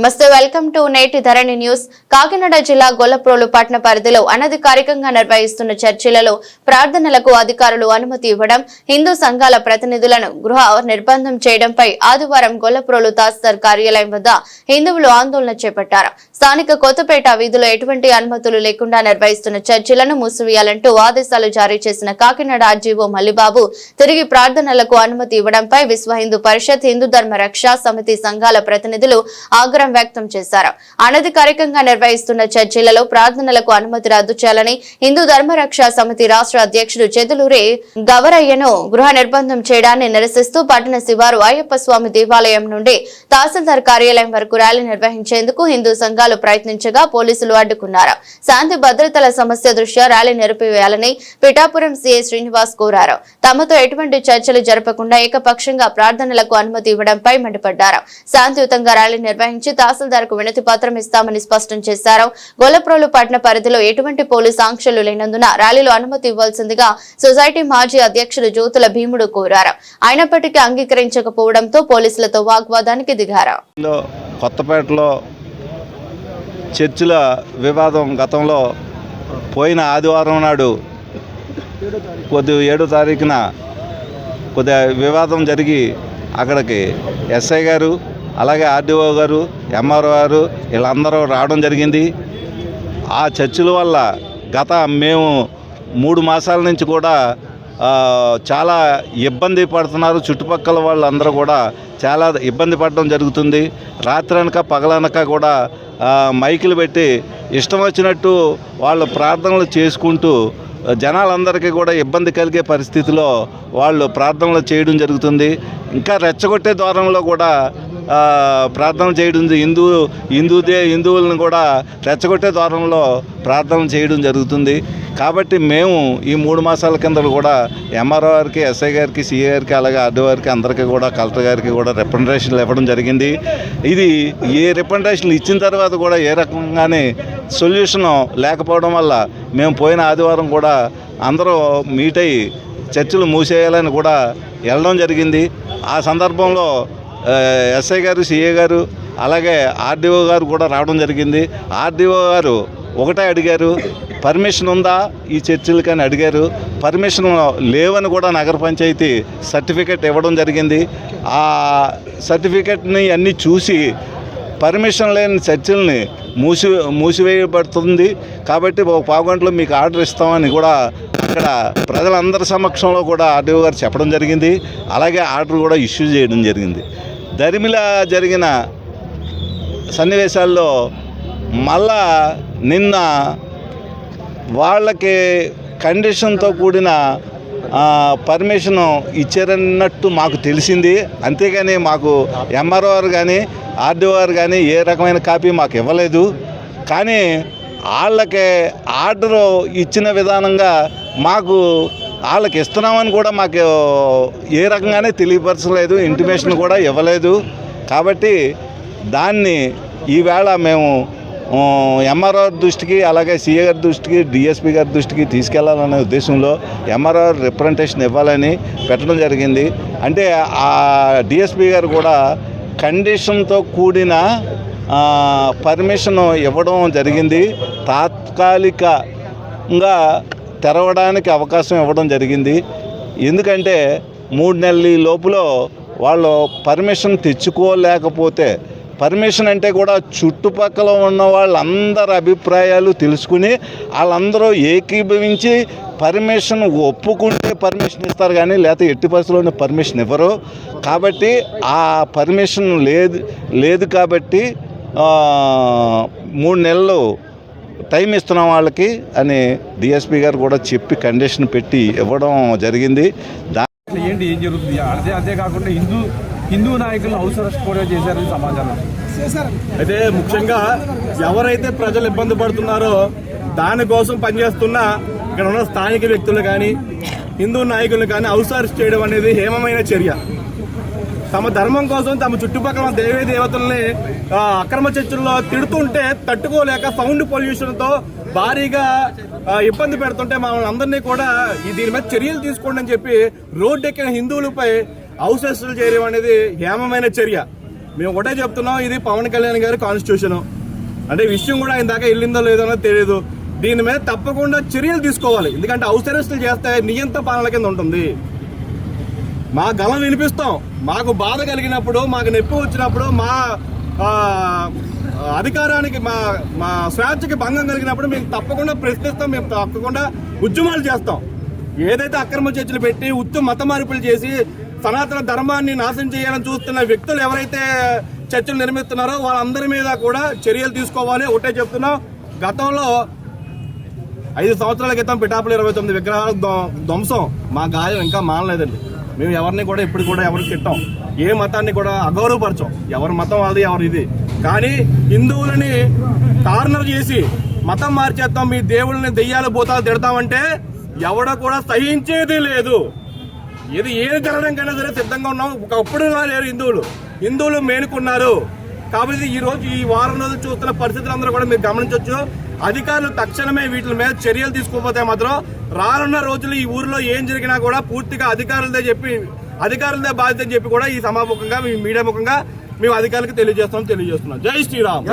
నమస్తే, welcome to నేటి ధరణి news. Kakinada జిల్లా గొల్లప్రోలు పట్టణ పరిధిలో అనధికారికంగా నిర్వహిస్తున్న చర్చిలలో ప్రార్థనలకు అధికారులు అనుమతి ఇవ్వడం, హిందూ సంఘాల ప్రతినిధులను గృహ నిర్బంధం చేయడంపై ఆదివారం గొల్లప్రోలు తహసీల్దార్ కార్యాలయం వద్ద హిందువులు ఆందోళన చేపట్టారు. స్థానిక కొత్తపేట వీధిలో ఎటువంటి అనుమతులు లేకుండా నిర్వహిస్తున్న చర్చిలను మూసివేయాలంటూ ఆదేశాలు జారీ చేసిన కాకినాడ ఆర్జీఓ మల్లిబాబు తిరిగి ప్రార్థనలకు అనుమతి ఇవ్వడంపై విశ్వ హిందూ పరిషత్, హిందూ ధర్మ రక్షా సమితి సంఘాల ప్రతినిధులు ఆగ్రహం వ్యక్తం చేశారు. అనధికారికంగా నిర్వహిస్తున్న చర్చిలలో ప్రార్థనలకు అనుమతి రద్దు చేయాలని హిందూ ధర్మ రక్షా సమితి రాష్ట్ర అధ్యక్షుడు చెదులూరి గవరయ్యను గృహ నిర్బంధం చేయడాన్ని నిరసిస్తూ పట్టణ శివారు అయ్యప్ప స్వామి దేవాలయం నుండి తహసీల్దార్ కార్యాలయం వరకు ర్యాలీ నిర్వహించేందుకు హిందూ సంఘాలు ప్రయత్నించగా పోలీసులు అడ్డుకున్నారు. శాంతి భద్రతల సమస్య దృష్ట్యా ర్యాలీ నిలిపివేయాలని పిఠాపురం సీఐ శ్రీనివాస్ కోరారు. తమతో ఎటువంటి చర్చలు జరపకుండా ఏకపక్షంగా ప్రార్థనలకు అనుమతి ఇవ్వడంపై మండిపడ్డారు. శాంతియుతంగా ర్యాలీ నిర్వహించి తహసీల్దార్ కు వినతి పత్రం ఇస్తామని స్పష్టం చేశారు. గొల్లప్రోలు పట్టణ పరిధిలో ఎటువంటి పోలీసు ఆంక్షలు లేనందున ర్యాలీలో అనుమతి ఇవ్వాల్సిందిగా సొసైటీ మాజీ అధ్యక్షుడు జ్యోతుల భీముడు కోరారు. అయినప్పటికీ అంగీకరించకపోవడంతో పోలీసులతో వాగ్వాదానికి దిగారు. కొత్తపేటలో చర్చిల వివాదం గతంలో పోయిన ఆదివారం నాడు 7వ తారీఖున కొద్దిగా వివాదం జరిగి అక్కడికి ఎస్ఐ గారు, అలాగే ఆర్డీఓ గారు, ఎంఆర్ఓ గారు వీళ్ళందరూ రావడం జరిగింది. ఆ చర్చిల వల్ల మేము 3 మాసాల నుంచి కూడా చాలా ఇబ్బంది పడుతున్నారు. చుట్టుపక్కల వాళ్ళందరూ కూడా చాలా ఇబ్బంది పడడం జరుగుతుంది. రాత్రనక పగలనక కూడా మైకులు పెట్టి ఇష్టం వచ్చినట్టు వాళ్ళు ప్రార్థనలు చేసుకుంటూ జనాలందరికీ కూడా ఇబ్బంది కలిగే పరిస్థితిలో వాళ్ళు ప్రార్థనలు చేయడం జరుగుతుంది. ఇంకా రెచ్చగొట్టే ద్వారంలో కూడా ప్రార్థన చేయడం, హిందువులను కూడా రెచ్చగొట్టే ద్వారంలో ప్రార్థన చేయడం జరుగుతుంది. కాబట్టి మేము ఈ 3 మాసాల కింద కూడా ఎంఆర్ఓ గారికి, ఎస్ఐ గారికి, సిఐ గారికి, అలాగే ఆర్డీఓ గారికి అందరికీ కూడా, కలెక్టర్ గారికి కూడా రిప్రజెంటేషన్లు ఇవ్వడం జరిగింది. ఇది ఏ రిప్రజెంటేషన్లు ఇచ్చిన తర్వాత కూడా ఏ రకంగానే సొల్యూషన్ లేకపోవడం వల్ల మేము పోయిన ఆదివారం కూడా అందరూ మీట్ అయ్యి చర్చలు మూసేయాలని కూడా వెళ్ళడం జరిగింది. ఆ సందర్భంలో ఎస్ఐ గారు, సిఐ గారు, అలాగే ఆర్డీఓ గారు కూడా రావడం జరిగింది. ఆర్డీఓ గారు ఒకటే అడిగారు, పర్మిషన్ ఉందా ఈ చర్చిలకి అని అడిగారు. పర్మిషన్ లేవని కూడా నగర పంచాయతీ సర్టిఫికెట్ ఇవ్వడం జరిగింది. ఆ సర్టిఫికెట్ని అన్నీ చూసి పర్మిషన్ లేని చర్చిల్ని మూసివేయబడుతుంది. కాబట్టి ఒక పావుగంటలో మీకు ఆర్డర్ ఇస్తామని కూడా అక్కడ ప్రజలందరి సమక్షంలో కూడా ఆర్డీఓ గారు చెప్పడం జరిగింది. అలాగే ఆర్డర్ కూడా ఇష్యూ చేయడం జరిగింది. దరిమిలా జరిగిన సన్నివేశాల్లో మళ్ళా నిన్న వాళ్ళకి కండిషన్తో కూడిన పర్మిషన్ ఇచ్చారన్నట్టు మాకు తెలిసింది. అంతేగాని మాకు ఎంఆర్ఓ గారు కానీ, ఆర్డీఓ గారు కానీ ఏ రకమైన కాపీ మాకు ఇవ్వలేదు. కానీ వాళ్ళకి ఆర్డరు ఇచ్చిన విధానంగా మాకు వాళ్ళకి ఇస్తున్నామని కూడా మాకు ఏ రకంగానే తెలియపరచలేదు, ఇంటిమేషన్ కూడా ఇవ్వలేదు. కాబట్టి దాన్ని ఈవేళ మేము ఎంఆర్ఓ దృష్టికి, అలాగే సిఏ గారి దృష్టికి, డిఎస్పీ గారి దృష్టికి తీసుకెళ్లాలనే ఉద్దేశంలో ఎంఆర్ఓ రిప్రజెంటేషన్ ఇవ్వాలని పెట్టడం జరిగింది. అంటే ఆ డిఎస్పీ గారు కూడా కండిషన్తో కూడిన పర్మిషన్ ఇవ్వడం జరిగింది. తాత్కాలికంగా తెరవడానికి అవకాశం ఇవ్వడం జరిగింది. ఎందుకంటే 3 నెలల లోపల వాళ్ళు పర్మిషన్ తెచ్చుకోలేకపోతే, పర్మిషన్ అంటే కూడా చుట్టుపక్కల ఉన్న వాళ్ళందరి అభిప్రాయాలు తెలుసుకుని వాళ్ళందరూ ఏకీభవించి పర్మిషన్ ఒప్పుకుంటే పర్మిషన్ ఇస్తారు, కానీ లేకపోతే ఎట్టి పరిస్థితుల్లోనే పర్మిషన్ ఇవ్వరు. కాబట్టి ఆ పర్మిషన్ లేదు కాబట్టి 3 నెలలు టైం ఇస్తున్నాం వాళ్ళకి అని డిఎస్పీ గారు కూడా చెప్పి కండిషన్ పెట్టి ఇవ్వడం జరిగింది. ఏంటి ఏం జరుగుతుంది అంతేకాకుండా హిందూ నాయకులను హౌస్ అరెస్ట్ కూడా చేశారని సమాచారం. అయితే ముఖ్యంగా ఎవరైతే ప్రజలు ఇబ్బంది పడుతున్నారో దానికోసం పనిచేస్తున్న ఇక్కడ ఉన్న స్థానిక వ్యక్తులు కానీ, హిందూ నాయకులను కానీ హౌస్ అరెస్ట్ చేయడం అనేది హేమమైన చర్య. తమ ధర్మం కోసం తమ చుట్టుపక్కల దేవీ దేవతల్ని అక్రమ చర్చల్లో తిడుతుంటే తట్టుకోలేక సౌండ్ పొల్యూషన్తో భారీగా ఇబ్బంది పెడుతుంటే మమ్మల్ని అందరినీ కూడా దీని మీద చర్యలు తీసుకోండి అని చెప్పి రోడ్డెక్కిన హిందువులపై హౌస్ అరెస్టులు చేయడం అనేది హేమమైన చర్య. మేము ఒకటే చెప్తున్నాం, ఇది పవన్ కళ్యాణ్ గారి కాన్స్టిట్యూషన్. అంటే విషయం కూడా ఆయన దాకా వెళ్ళిందో లేదో తెలియదు. దీని మీద తప్పకుండా చర్యలు తీసుకోవాలి. ఎందుకంటే హౌస్ అరెస్టులు చేస్తే నియంత్రణ పాలన కింద ఉంటుంది. మా గలం వినిపిస్తాం. మాకు బాధ కలిగినప్పుడు, మాకు నొప్పి వచ్చినప్పుడు, మా అధికారానికి మా స్వేచ్ఛకి భంగం కలిగినప్పుడు మేము తప్పకుండా ప్రశ్నిస్తాం. మేము తప్పకుండా ఉద్యమాలు చేస్తాం. ఏదైతే అక్రమ చర్చలు పెట్టి మత మార్పులు చేసి సనాతన ధర్మాన్ని నాశనం చేయాలని చూస్తున్న వ్యక్తులు ఎవరైతే చర్చలు నిర్మిస్తున్నారో వాళ్ళందరి మీద కూడా చర్యలు తీసుకోవాలి. ఒకటే చెప్తున్నాం, గతంలో 5 సంవత్సరాల క్రితం పిఠాపురం 29 విగ్రహాల ధ్వంసం మా గాయం ఇంకా మానలేదండి. మేము ఎవరిని కూడా ఇప్పుడు కూడా ఎవరికి తిట్టాం, ఏ మతాన్ని కూడా అగౌరవపరచాం. ఎవరి మతం వాళ్ళది, ఎవరు ఇది. కానీ హిందువులని కార్నర్ చేసి మతం మార్చేస్తాం, మీ దేవుళ్ళని దెయ్యాలు భూతాలు తిడతామంటే ఎవడ కూడా సహించేది లేదు. ఏది జరగడానికైనా సరే సిద్ధంగా ఉన్నాం. ఒకప్పుడు లేరు హిందువులు మేనుకున్నారు. కాబట్టి ఈ రోజు ఈ వారం రోజులు చూస్తున్న పరిస్థితులందరూ కూడా మీరు గమనించవచ్చు. అధికారులు తక్షణమే వీటి మీద చర్యలు తీసుకోకపోతే మాత్రం రానున్న రోజులు ఈ ఊరిలో ఏం జరిగినా కూడా పూర్తిగా అధికారులదే బాధ్యత అని చెప్పి కూడా ఈ సభాముఖంగా, మీ మీడియా ముఖంగా మేము అధికారులకు తెలియజేస్తున్నాం. జై శ్రీరామ్.